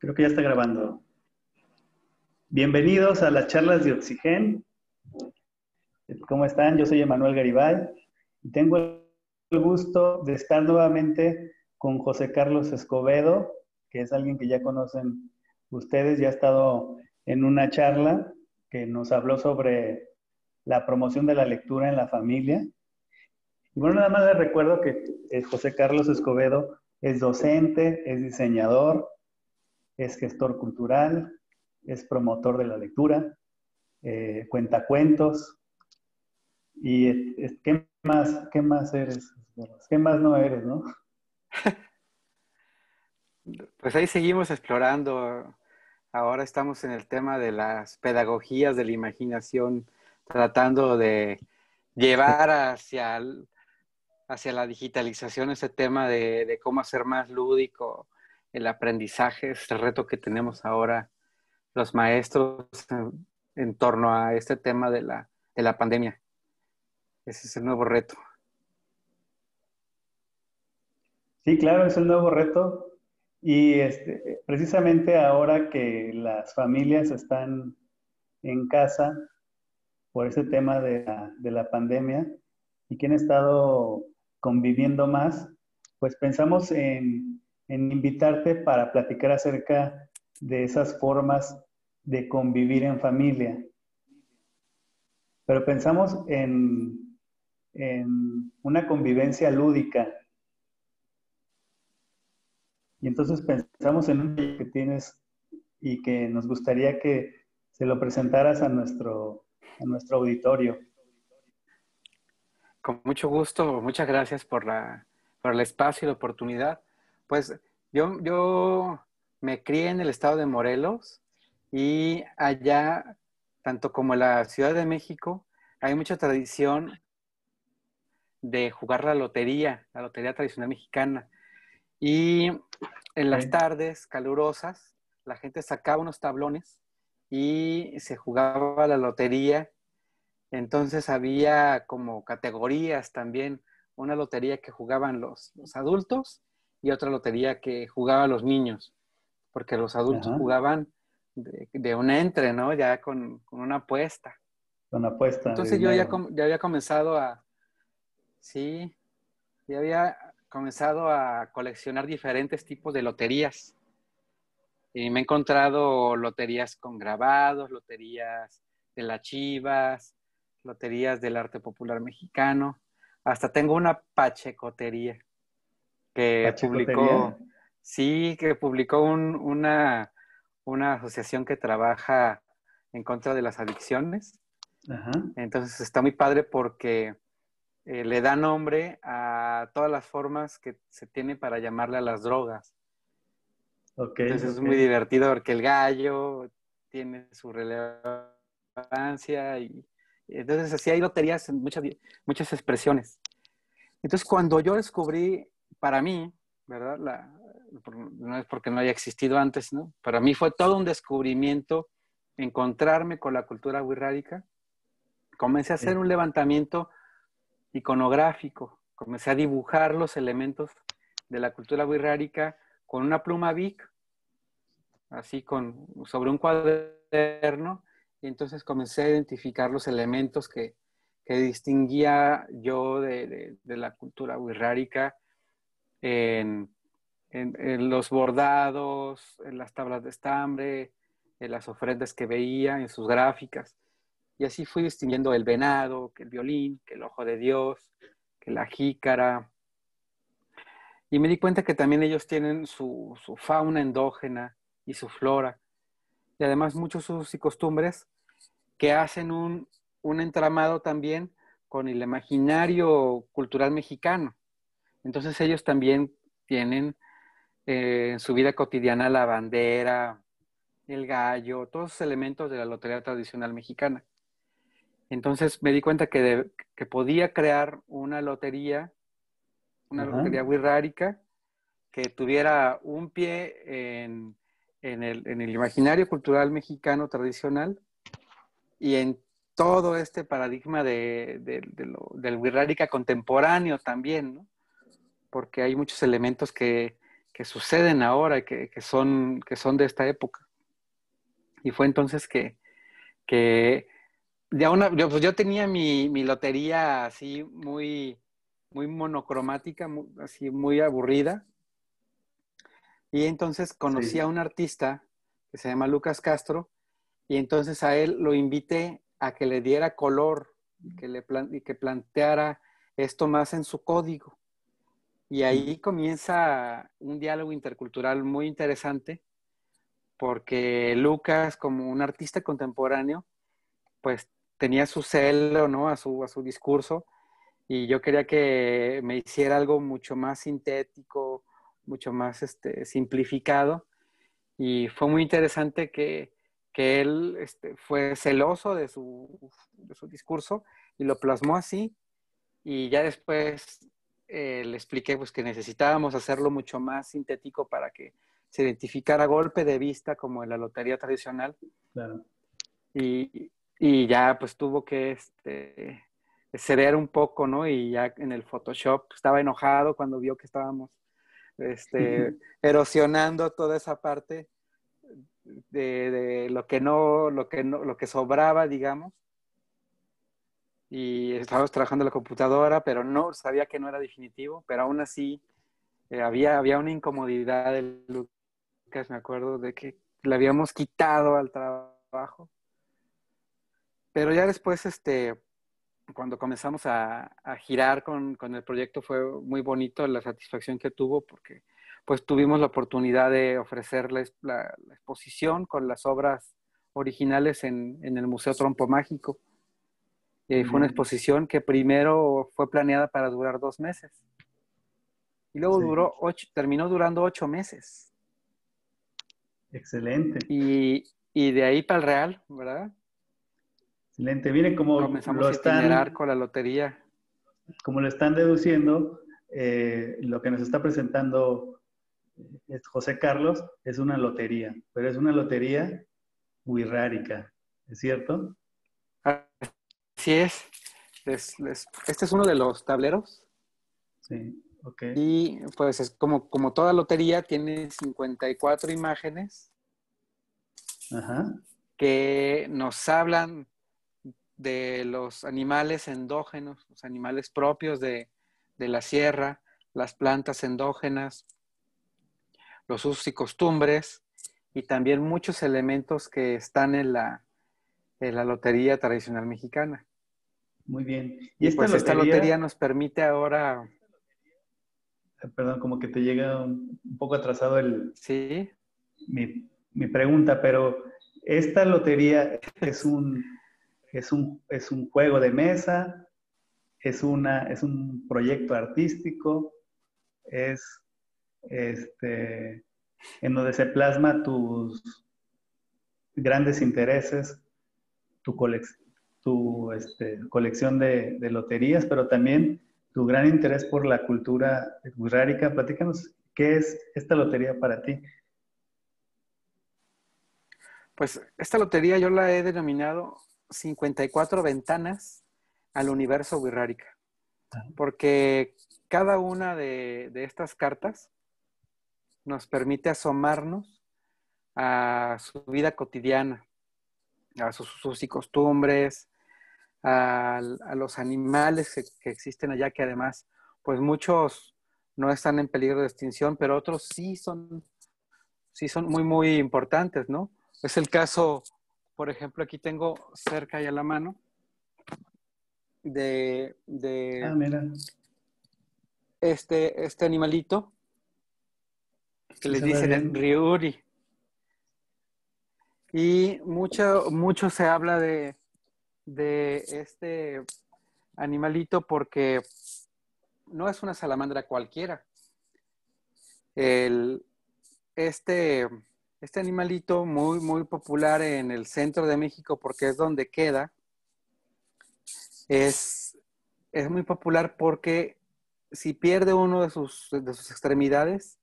Creo que ya está grabando. Bienvenidos a las charlas de Oxigen. ¿Cómo están? Yo soy Emanuel Garibay y tengo el gusto de estar nuevamente con José Carlos Escobedo, que es alguien que ya conocen ustedes, ya ha estado en una charla que nos habló sobre la promoción de la lectura en la familia. Y bueno, nada más les recuerdo que José Carlos Escobedo es docente, es diseñador, es gestor cultural, es promotor de la lectura, cuentacuentos. ¿Y qué más eres? ¿Qué más no eres, no? Pues ahí seguimos explorando. Ahora estamos en el tema de las pedagogías de la imaginación, tratando de llevar hacia la digitalización ese tema de cómo hacer más lúdico el aprendizaje, este reto que tenemos ahora los maestros en torno a este tema de la pandemia. Ese es el nuevo reto. Sí, claro, es el nuevo reto. Y precisamente ahora que las familias están en casa por ese tema de la pandemia y que han estado conviviendo más, pues pensamos en invitarte para platicar acerca de esas formas de convivir en familia. Pero pensamos en una convivencia lúdica. Y entonces pensamos en un proyecto que tienes y que nos gustaría que se lo presentaras a nuestro auditorio. Con mucho gusto, muchas gracias por el espacio y la oportunidad. Pues yo me crié en el estado de Morelos y allá, tanto como en la Ciudad de México, hay mucha tradición de jugar la lotería tradicional mexicana. Y en las ¿Sí? tardes calurosas, la gente sacaba unos tablones y se jugaba la lotería. Entonces había como categorías también, una lotería que jugaban los adultos y otra lotería que jugaban los niños, porque los adultos Ajá. jugaban de un entre, ¿no? Ya con una apuesta. Con apuesta de Entonces yo ya, dinero. ya había comenzado sí, ya había comenzado a coleccionar diferentes tipos de loterías. Y me he encontrado loterías con grabados, loterías de las Chivas, loterías del arte popular mexicano. Hasta tengo una pachecotería que ¿Pachecotería? publicó, sí, que publicó una asociación que trabaja en contra de las adicciones. Ajá. Entonces está muy padre porque le da nombre a todas las formas que se tiene para llamarle a las drogas. Ok, Entonces es ok. muy divertido porque el gallo tiene su relevancia y entonces así hay loterías en muchas expresiones. Entonces cuando yo descubrí, para mí, ¿verdad? No es porque no haya existido antes, ¿no? Para mí fue todo un descubrimiento encontrarme con la cultura wixárika. Comencé a hacer Sí. un levantamiento iconográfico, comencé a dibujar los elementos de la cultura wixárika con una pluma Bic así sobre un cuaderno, y entonces comencé a identificar los elementos que distinguía yo de la cultura wixárika en, en los bordados, en las tablas de estambre, en las ofrendas que veía, en sus gráficas. Y así fui distinguiendo el venado, que el violín, que el ojo de Dios, que la jícara. Y me di cuenta que también ellos tienen su fauna endógena y su flora y además muchos usos y costumbres que hacen un entramado también con el imaginario cultural mexicano. Entonces ellos también tienen en su vida cotidiana la bandera, el gallo, todos esos elementos de la lotería tradicional mexicana. Entonces me di cuenta que podía crear una Ajá. lotería wixárika que tuviera un pie en el imaginario cultural mexicano tradicional y en todo este paradigma del wixárika contemporáneo también, ¿no? Porque hay muchos elementos que que suceden ahora y que son de esta época. Y fue entonces que yo tenía mi lotería así muy, muy monocromática, así muy aburrida. Y entonces conocí a Sí. un artista que se llama Lucas Castro, y entonces a él lo invité a que le diera color y que planteara esto más en su código. Y ahí comienza un diálogo intercultural muy interesante, porque Lucas, como un artista contemporáneo, pues tenía su celo, ¿no? A su discurso, y yo quería que me hiciera algo mucho más sintético, mucho más simplificado, y fue muy interesante que él fue celoso de su discurso y lo plasmó así, y ya después le expliqué pues, que necesitábamos hacerlo mucho más sintético para que se identificara a golpe de vista como en la lotería tradicional. Claro. Y ya pues tuvo que ceder un poco, ¿no? Y ya en el Photoshop estaba enojado cuando vio que estábamos erosionando toda esa parte de lo que sobraba, digamos. Y estábamos trabajando en la computadora, pero no, sabía que no era definitivo, pero aún así había una incomodidad de Lucas, me acuerdo, de que le habíamos quitado al trabajo. Pero ya después, cuando comenzamos a girar con el proyecto, fue muy bonito la satisfacción que tuvo, porque pues tuvimos la oportunidad de ofrecer la exposición con las obras originales en el Museo Trompo Mágico. Muy Fue una bien. exposición que primero fue planeada para durar 2 meses, y luego Sí. terminó durando 8 meses. Excelente. Y de ahí para el Real, ¿verdad? Excelente. Miren, como Comenzamos a itinerar con la lotería. como lo están deduciendo, lo que nos está presentando José Carlos es una lotería, pero es una lotería wixárika, ¿es cierto? Así es. Este es uno de los tableros. Sí, ok. Y pues es como toda lotería, tiene 54 imágenes Ajá. que nos hablan de los animales endógenos, los animales propios de la sierra, las plantas endógenas, los usos y costumbres, y también muchos elementos que están en la lotería tradicional mexicana. Muy bien. Y Y esta pues esta lotería lotería, nos permite ahora, perdón, como que te llega un poco atrasado sí, mi pregunta, pero esta lotería es un juego de mesa, es un proyecto artístico, es en donde se plasma tus grandes intereses, tu colección de loterías, pero también tu gran interés por la cultura wixárika. Platícanos, ¿qué es esta lotería para ti? pues esta lotería yo la he denominado 54 ventanas al universo wixárika, porque cada una de estas cartas nos permite asomarnos a su vida cotidiana, a sus usos y costumbres, a los animales que existen allá, que además, pues muchos no están en peligro de extinción, pero otros sí son muy, muy importantes, ¿no? Es el caso, por ejemplo, aquí tengo cerca y a la mano de Mira, este animalito que sí les se ve dicen el bien. Ryuri. Y mucho se habla de este animalito porque no es una salamandra cualquiera. El, este, este animalito muy, muy popular en el centro de México, porque es donde queda, es, es muy popular porque si pierde uno de sus extremidades,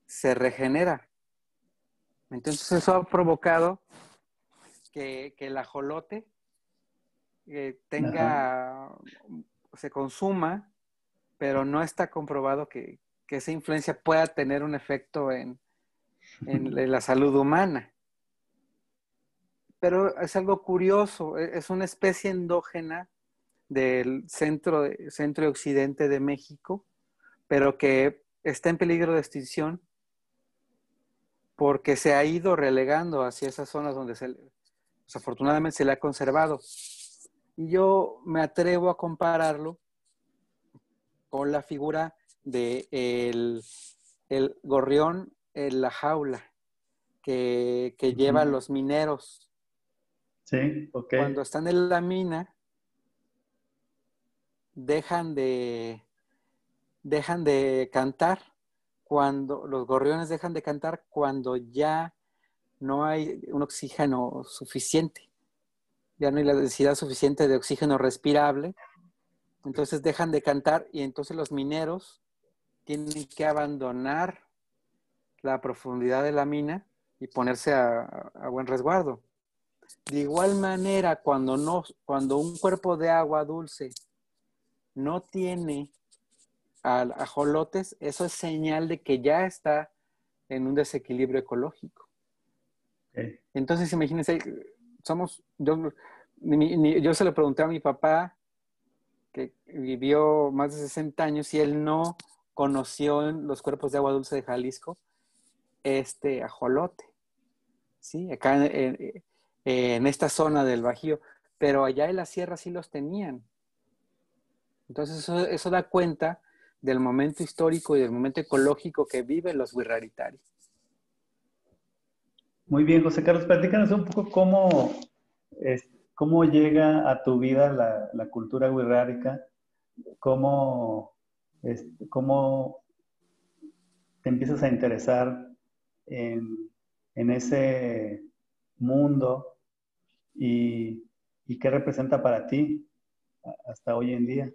se regenera. Entonces eso ha provocado que el ajolote Ajá. se consuma, pero no está comprobado que que esa influencia pueda tener un efecto en la salud humana. Pero es algo curioso, es una especie endógena del centro y occidente de México, pero que está en peligro de extinción porque se ha ido relegando hacia esas zonas donde desafortunadamente se le ha conservado. Y yo me atrevo a compararlo con la figura de el gorrión en la jaula que lleva a los mineros. Sí, ok. Cuando están en la mina, dejan de cantar, cuando los gorriones dejan de cantar cuando ya no hay un oxígeno suficiente, ya no hay la densidad suficiente de oxígeno respirable, entonces dejan de cantar y entonces los mineros tienen que abandonar la profundidad de la mina y ponerse a buen resguardo. De igual manera, cuando un cuerpo de agua dulce no tiene ajolotes, eso es señal de que ya está en un desequilibrio ecológico. Okay. Entonces, imagínense, yo se lo pregunté a mi papá, que vivió más de 60 años, y él no conoció en los cuerpos de agua dulce de Jalisco este ajolote, ¿sí? Acá en esta zona del Bajío, pero allá en la sierra sí los tenían. Entonces eso da cuenta del momento histórico y del momento ecológico que viven los Wirraritari. Muy bien, José Carlos, platícanos un poco cómo llega a tu vida la cultura wixárika, cómo te empiezas a interesar en ese mundo y qué representa para ti hasta hoy en día.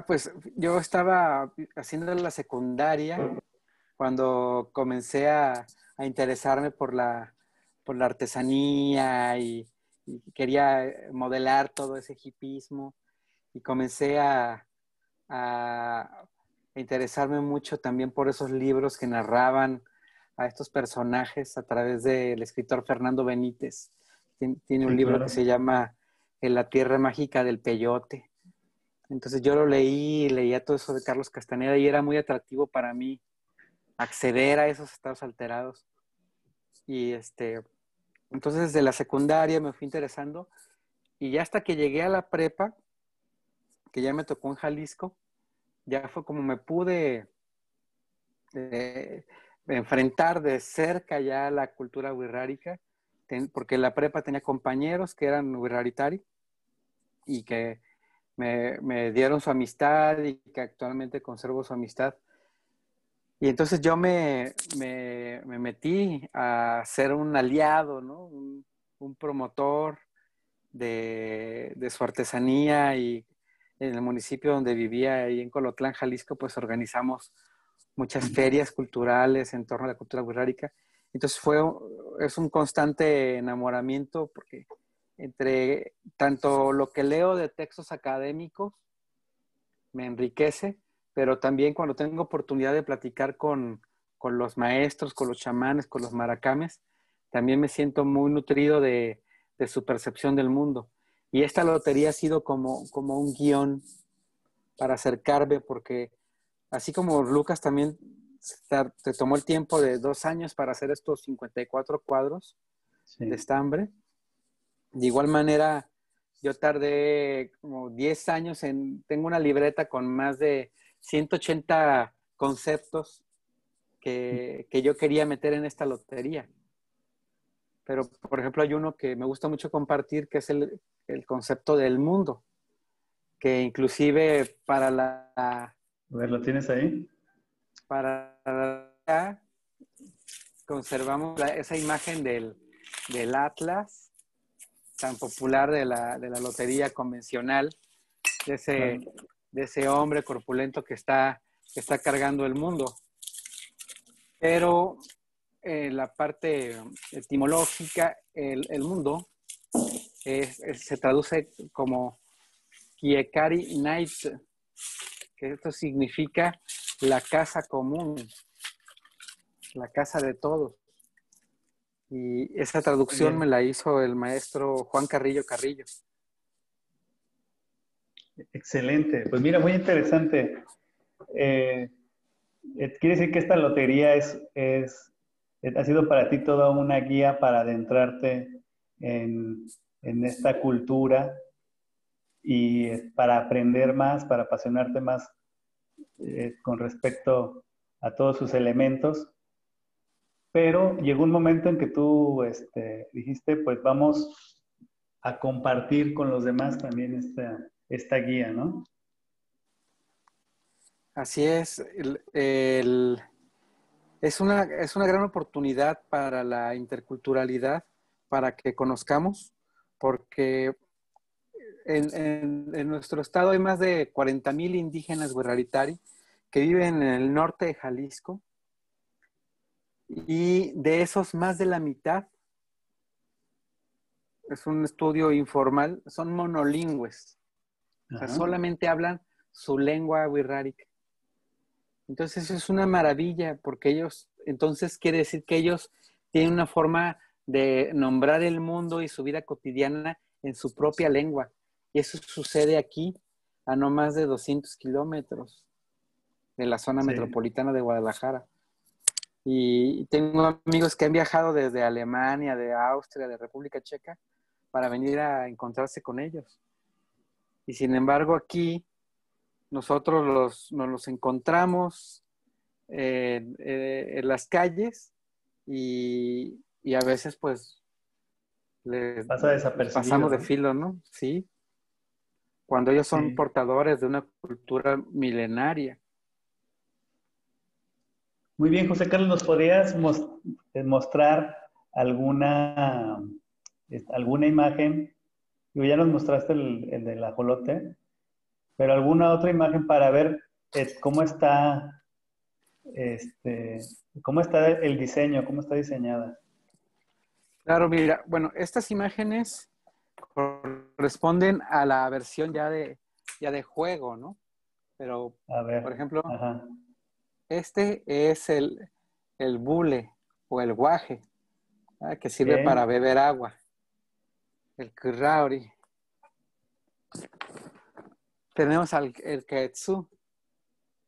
Pues yo estaba haciendo la secundaria cuando comencé a interesarme por la artesanía y quería modelar todo ese hipismo y comencé a interesarme mucho también por esos libros que narraban a estos personajes a través del escritor Fernando Benítez. Tiene un Sí, libro que claro. se llama En la tierra mágica del peyote. Entonces yo lo leía todo eso de Carlos Castaneda y era muy atractivo para mí acceder a esos estados alterados. Y entonces desde la secundaria me fui interesando y ya hasta que llegué a la prepa, que ya me tocó en Jalisco, ya fue como me pude enfrentar de cerca ya la cultura wixárika, porque en la prepa tenía compañeros que eran wixáritari y que me dieron su amistad y que actualmente conservo su amistad. Y entonces yo me metí a ser un aliado, ¿no? Un promotor de su artesanía, y en el municipio donde vivía, ahí en Colotlán, Jalisco, pues organizamos muchas ferias culturales en torno a la cultura wixárika. Entonces es un constante enamoramiento porque entre tanto lo que leo de textos académicos me enriquece, pero también cuando tengo oportunidad de platicar con los maestros, con los chamanes, con los maracames, también me siento muy nutrido de su percepción del mundo. Y esta lotería ha sido como un guión para acercarme, porque así como Lucas también te tomó el tiempo de 2 años para hacer estos 54 cuadros de Sí. estambre, de igual manera yo tardé como 10 años tengo una libreta con más de 180 conceptos que yo quería meter en esta lotería. Pero, por ejemplo, hay uno que me gusta mucho compartir, que es el concepto del mundo, que inclusive A ver, ¿lo tienes ahí? conservamos esa imagen del Atlas, tan popular de la lotería convencional, de ese, Claro. de ese hombre corpulento que está cargando el mundo. Pero la parte etimológica, el mundo, se traduce como Kiekari Night, que esto significa la casa común, la casa de todos. Y esa traducción me la hizo el maestro Juan Carrillo Carrillo. Excelente. Pues mira, muy interesante. Quiere decir que esta lotería ha sido para ti toda una guía para adentrarte en esta cultura y para aprender más, para apasionarte más con respecto a todos sus elementos. Pero llegó un momento en que tú dijiste, pues vamos a compartir con los demás también esta guía, ¿no? Así es. Es una gran oportunidad para la interculturalidad, para que conozcamos, porque en nuestro estado hay más de 40,000 indígenas Huirraritari que viven en el norte de Jalisco, y de esos más de la mitad, es un estudio informal, son monolingües. O sea, solamente hablan su lengua wixárika. Entonces eso es una maravilla, porque entonces quiere decir que ellos tienen una forma de nombrar el mundo y su vida cotidiana en su propia lengua. Y eso sucede aquí, a no más de 200 kilómetros de la zona metropolitana de Guadalajara. Y tengo amigos que han viajado desde Alemania, de Austria, de República Checa, para venir a encontrarse con ellos. Y sin embargo aquí nosotros nos los encontramos en las calles y a veces pues les pasamos de filo, ¿no? Sí. Cuando ellos son portadores de una cultura milenaria. Muy bien, José Carlos, ¿nos podrías mostrar alguna imagen? Ya nos mostraste el del ajolote, pero alguna otra imagen para ver cómo está el diseño, cómo está diseñada. Claro, mira, bueno, estas imágenes corresponden a la versión ya de juego, ¿no? Pero, a ver, por ejemplo, este es el bule o el guaje, que sirve para beber agua. El currauri. Tenemos el quetzú,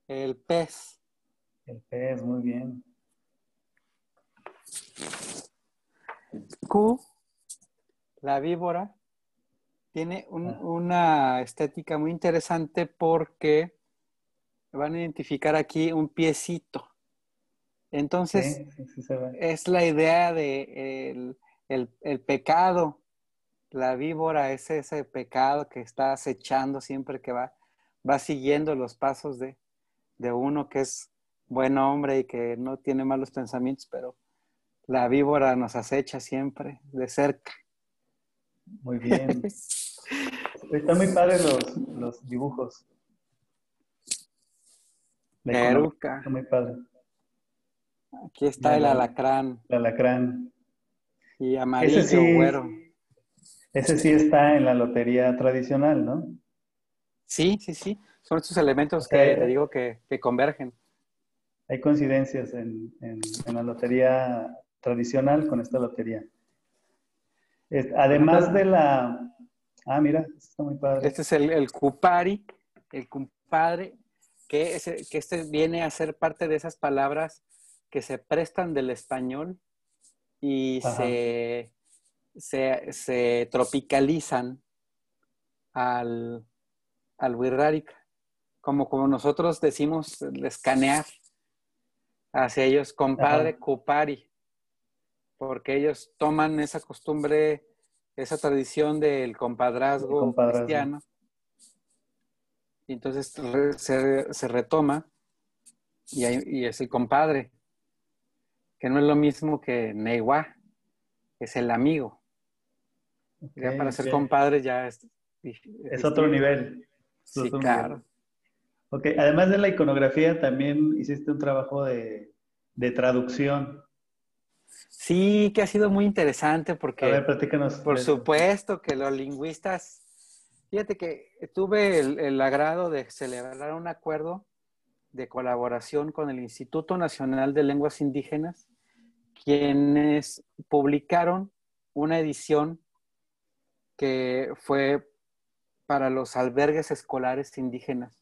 el pez. El pez, muy bien. Q, la víbora, tiene una estética muy interesante porque van a identificar aquí un piecito. Entonces, es la idea de el pecado. La víbora es ese pecado que está acechando siempre que va siguiendo los pasos de uno que es buen hombre y que no tiene malos pensamientos, pero la víbora nos acecha siempre de cerca. Muy bien. Están muy padres los dibujos. Peruca. Está muy padre. Aquí está el alacrán. El alacrán. Y amarillo, güero. Ese sí está en la lotería tradicional, ¿no? Sí. Son estos elementos que te digo que convergen. Hay coincidencias en la lotería tradicional con esta lotería. Además de la... Ah, mira, está muy padre. Este es el cupari, el compadre, que viene a ser parte de esas palabras que se prestan del español y se tropicalizan al wixárika, como nosotros decimos escanear hacia ellos, compadre, cupari, porque ellos toman esa costumbre, esa tradición del compadrazgo cristiano, y entonces se retoma y es el compadre, que no es lo mismo que Neiwa, que es el amigo. Ya para ser compadre ya es otro nivel. Sí, claro. Ok, además de la iconografía, también hiciste un trabajo de traducción. Sí, que ha sido muy interesante porque, a ver, platícanos. Por supuesto que los lingüistas Fíjate que tuve el agrado de celebrar un acuerdo de colaboración con el Instituto Nacional de Lenguas Indígenas, quienes publicaron una edición que fue para los albergues escolares indígenas.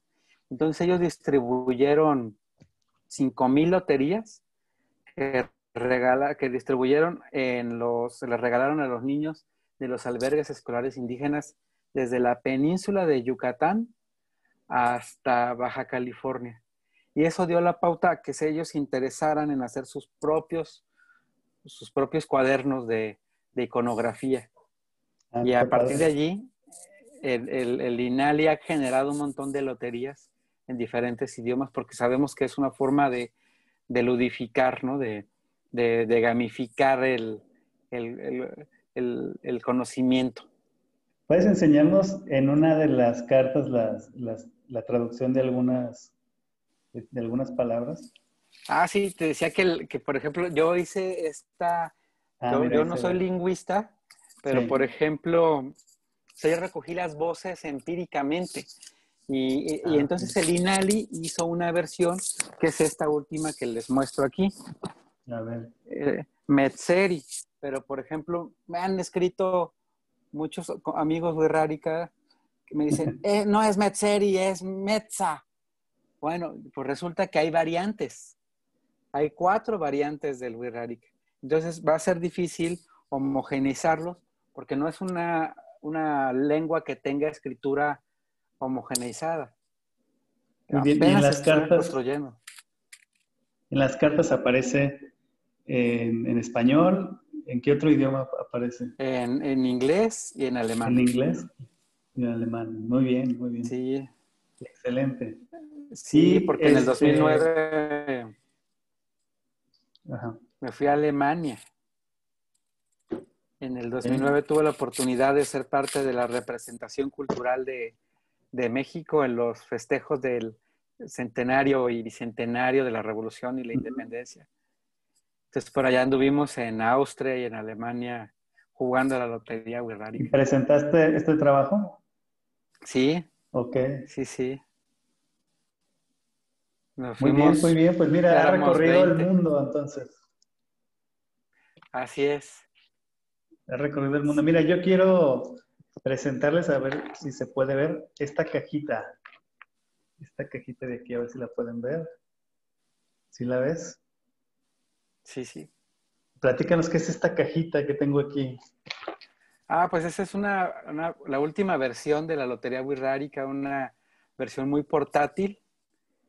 Entonces ellos distribuyeron 5,000 loterías que distribuyeron se les regalaron a los niños de los albergues escolares indígenas desde la península de Yucatán hasta Baja California. Y eso dio la pauta a que ellos se interesaran en hacer sus propios cuadernos de iconografía. Ah, Y qué a partir de padre. allí, el INALI ha generado un montón de loterías en diferentes idiomas porque sabemos que es una forma de ludificar, ¿no? De gamificar el conocimiento. ¿Puedes enseñarnos en una de las cartas la traducción de algunas palabras? Ah, sí, te decía que, por ejemplo, yo hice Ah, mira, yo ahí no se soy ve. lingüista, pero por Sí. ejemplo, yo recogí las voces empíricamente. Y Ah, entonces el INALI hizo una versión que es esta última que les muestro aquí, a ver. Metzeri. Pero, por ejemplo, me han escrito muchos amigos de Rárica que me dicen, no es Metzeri, es Metza. Bueno, pues resulta que hay variantes. Hay 4 variantes del Wixárika. Entonces va a ser difícil homogeneizarlos porque no es una lengua que tenga escritura homogeneizada. Muy bien. Y Apenas se está construyendo. en las cartas aparece en español. ¿En qué otro idioma aparece? En inglés y en alemán. En inglés y en alemán. Muy bien, muy bien. Sí, Excelente. sí, Y porque en el 2009 ajá, me fui a Alemania. En el ok. 2009 tuve la oportunidad de ser parte de la representación cultural de México en los festejos del centenario y bicentenario de la Revolución y la Ujú. Independencia. Entonces por allá anduvimos en Austria y en Alemania jugando a la lotería ¿Y Wixárika. presentaste este trabajo? Sí, Ok. sí, sí. Nos Muy bien, muy fuimos, bien. Pues mira, ha éramos recorrido el 20. mundo entonces. Así es. Ha recorrido el mundo. Mira, Sí. yo quiero presentarles a ver si se puede ver esta cajita. Esta cajita de aquí, a ver si la pueden ver. ¿Sí la ves? Sí, sí. Platícanos qué es esta cajita que tengo aquí. Ah, pues esa es la última versión de la Lotería Wixárika, una versión muy portátil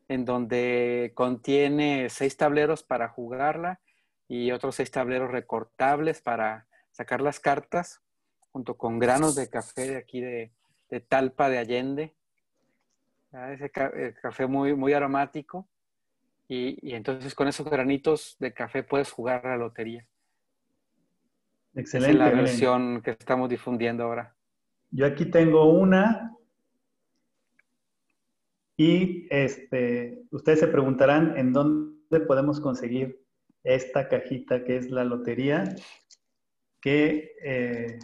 en donde contiene 6 tableros para jugarla y otros 6 tableros recortables para sacar las cartas, junto con granos de café de aquí de Talpa de Allende. Ese café muy, muy aromático. Y entonces con esos granitos de café puedes jugar a la lotería. Esa es la Excelente, miren. versión que estamos difundiendo ahora. Yo aquí tengo una y ustedes se preguntarán en dónde podemos conseguir esta cajita que es la lotería, que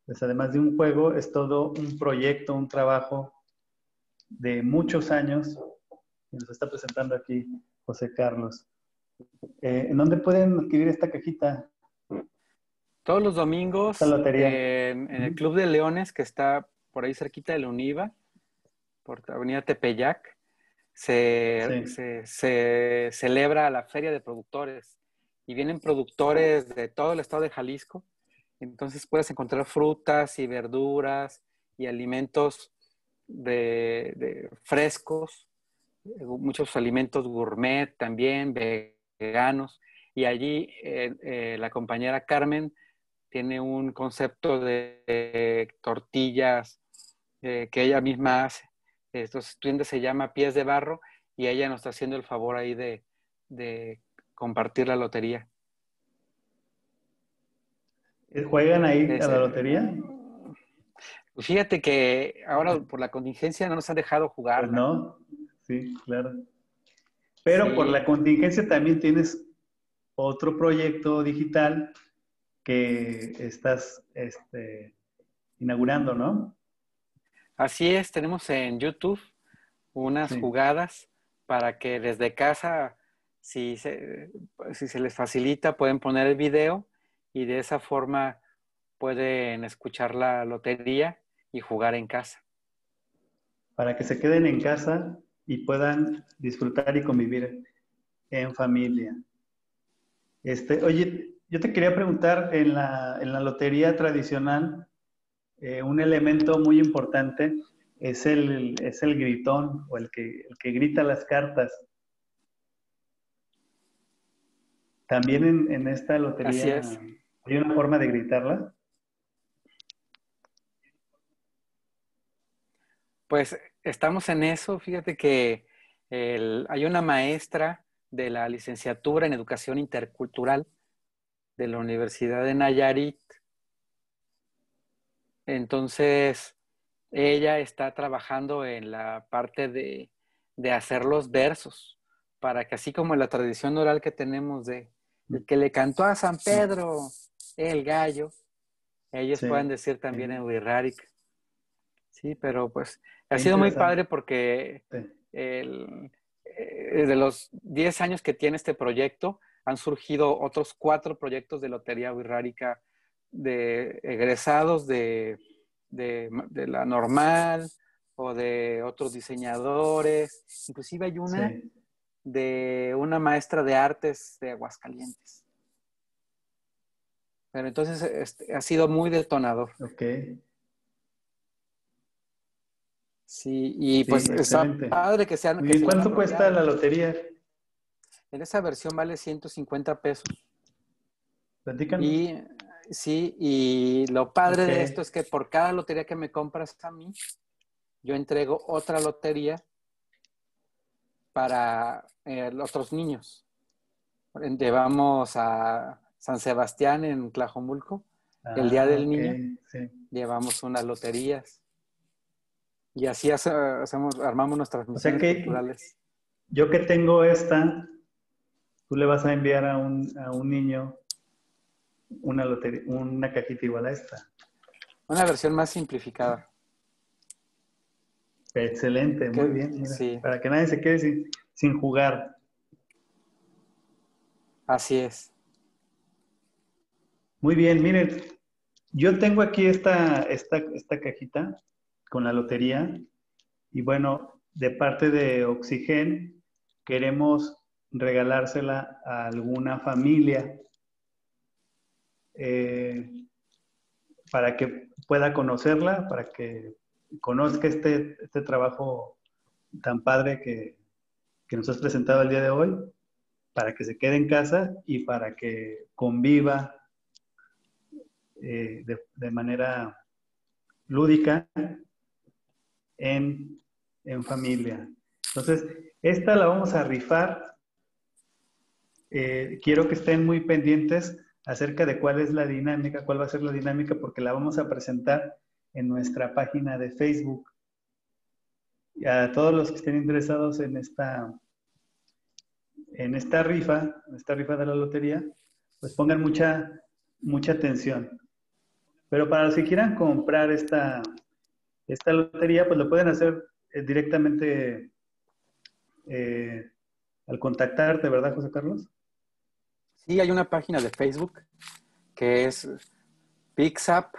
pues además de un juego es todo un proyecto, un trabajo de muchos años que nos está presentando aquí José Carlos. ¿En dónde pueden adquirir esta cajita, Todos los esta domingos lotería? en el Club de Leones, que está por ahí cerquita de la UNIVA, por Avenida Tepeyac, Sí. se celebra la Feria de Productores y vienen productores de todo el estado de Jalisco. Entonces puedes encontrar frutas y verduras y alimentos frescos, muchos alimentos gourmet también, veganos. Y allí la compañera Carmen tiene un concepto de tortillas que ella misma hace. Estos tiendas se llama Pies de Barro y ella nos está haciendo el favor ahí de compartir la lotería. ¿Juegan ahí a Es, la lotería? fíjate que ahora por la contingencia no nos han dejado Pues jugarla. no, sí, claro. Pero por la Sí, contingencia también tienes otro proyecto digital que estás inaugurando, ¿no? Así es, tenemos en YouTube unas Sí. jugadas para que desde casa, si se les facilita, pueden poner el video y de esa forma pueden escuchar la lotería y jugar en casa. Para que se queden en casa y puedan disfrutar y convivir en familia. Oye, yo te quería preguntar, en la lotería tradicional, un elemento muy importante es el gritón o el que grita las cartas. También en esta Así lotería es. hay una forma de gritarla. Pues estamos en eso. Fíjate que hay una maestra de la licenciatura en Educación Intercultural de la Universidad de Nayarit. Entonces, ella está trabajando en la parte de hacer los versos, para que así como la tradición oral que tenemos de el que le cantó a San Pedro el gallo, ellos Sí, puedan decir también en Wixárika. Sí, pero pues ha qué sido muy interesante. padre porque de los 10 años que tiene este proyecto, han surgido otros 4 proyectos de Lotería Wixárika de egresados de la normal o de otros diseñadores. Inclusive hay una Sí, de una maestra de artes de Aguascalientes. Pero entonces ha sido muy detonador. ok. Sí, y Sí, pues está excelente. padre Muy que bien, se le han ¿cuánto cuesta apropiado. la lotería? En esa versión vale 150 pesos. Platícanos. Y sí, y lo padre Ok, de esto es que por cada lotería que me compras a mí, yo entrego otra lotería para los otros niños. Llevamos a San Sebastián en Tlajomulco, el Día del ok, Niño, sí. llevamos unas loterías y así armamos nuestras O sea misiones que culturales. yo que tengo esta, tú le vas a enviar a un niño una lotería, una cajita igual a esta. Una versión más simplificada. Excelente, muy bien, mira. Sí, Para que nadie se quede sin jugar. así es. Muy bien, miren, yo tengo aquí esta cajita con la lotería y bueno, de parte de Oxigen queremos regalársela a alguna familia eh, para que pueda conocerla, para que conozca este trabajo tan padre que nos has presentado el día de hoy, para que se quede en casa y para que conviva de manera lúdica en familia. Entonces, esta la vamos a rifar. Quiero que estén muy pendientes acerca de cuál es la dinámica, cuál va a ser la dinámica, porque la vamos a presentar en nuestra página de Facebook. Y a todos los que estén interesados en esta rifa de la lotería, pues pongan mucha atención. Pero para los que quieran comprar esta lotería, pues lo pueden hacer directamente eh, al contactarte, ¿verdad, José Carlos? Sí, hay una página de Facebook que es Pixap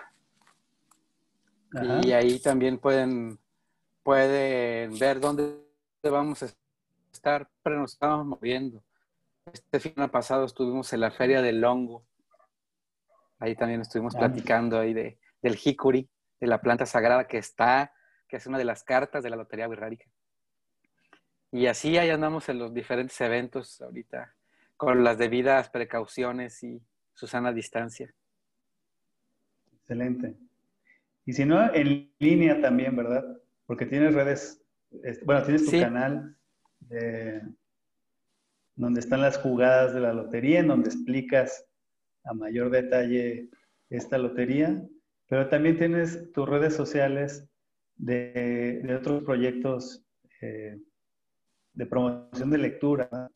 y Ajá. ahí también pueden ver dónde vamos a estar, pero nos estamos moviendo. Este fin pasado estuvimos en la Feria del Hongo, ahí también estuvimos Ah, platicando ahí del jicuri, de la planta sagrada que es una de las cartas de la Lotería Wixárika. Y así ahí andamos en los diferentes eventos ahorita, con las debidas precauciones y su sana distancia. excelente. Y si no, en línea también, ¿verdad? Porque tienes redes, bueno, tienes tu Sí, canal donde están las jugadas de la lotería, en donde explicas a mayor detalle esta lotería, pero también tienes tus redes sociales de otros proyectos de promoción de lectura, ¿verdad?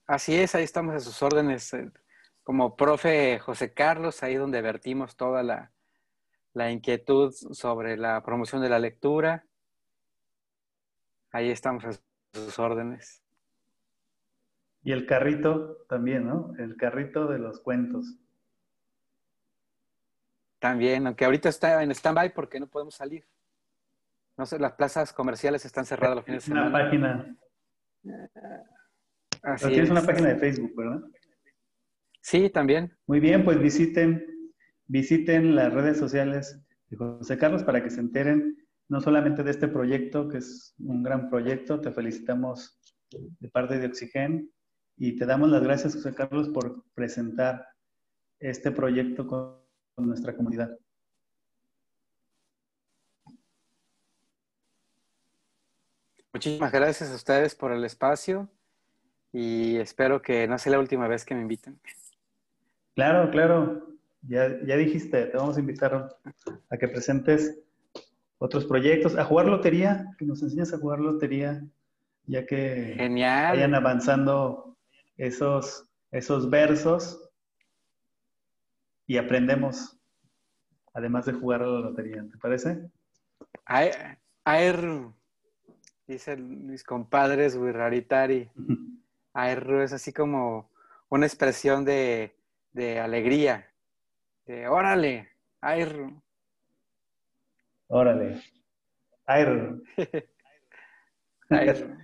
así es, ahí estamos a sus órdenes. como profe José Carlos, ahí donde vertimos toda la inquietud sobre la promoción de la lectura. Ahí estamos a sus órdenes. Y el carrito también, ¿no? El carrito de los cuentos. También, aunque ahorita está en stand-by porque no podemos salir. No sé, las plazas comerciales están cerradas los fines de Una semana. página, pero Así tienes una es. página de Facebook, ¿verdad? Sí, también. Muy bien, pues visiten las redes sociales de José Carlos para que se enteren no solamente de este proyecto, que es un gran proyecto, te felicitamos de parte de Oxigen y te damos las gracias, José Carlos, por presentar este proyecto con nuestra comunidad. Muchísimas gracias a ustedes por el espacio y espero que no sea la última vez que me inviten. Claro, claro, ya dijiste, te vamos a invitar a que presentes otros proyectos, a jugar lotería, que nos enseñes a jugar lotería, ya que vayan Genial. avanzando esos versos y aprendemos, además de jugar a la lotería, ¿te parece? Aerru, dicen mis compadres Wirraritari. Aerru es así como una expresión de alegría. De órale, Aerru. Órale. Air. Aerru.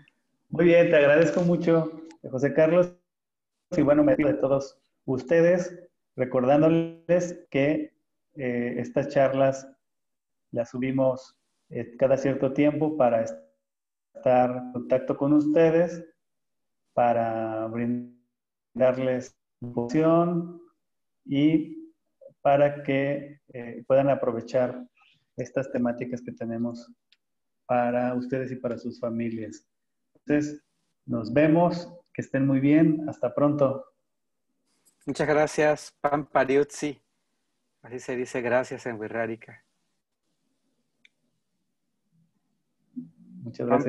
Muy bien, te agradezco mucho, José Carlos. Y bueno, me despido de todos ustedes, recordándoles que estas charlas las subimos cada cierto tiempo para estar en contacto con ustedes, para brindarles información y para que puedan aprovechar estas temáticas que tenemos para ustedes y para sus familias. Entonces, nos vemos, que estén muy bien, hasta pronto. Muchas gracias, Pampariuzzi. Así se dice gracias en Wirrárica. Muchas gracias.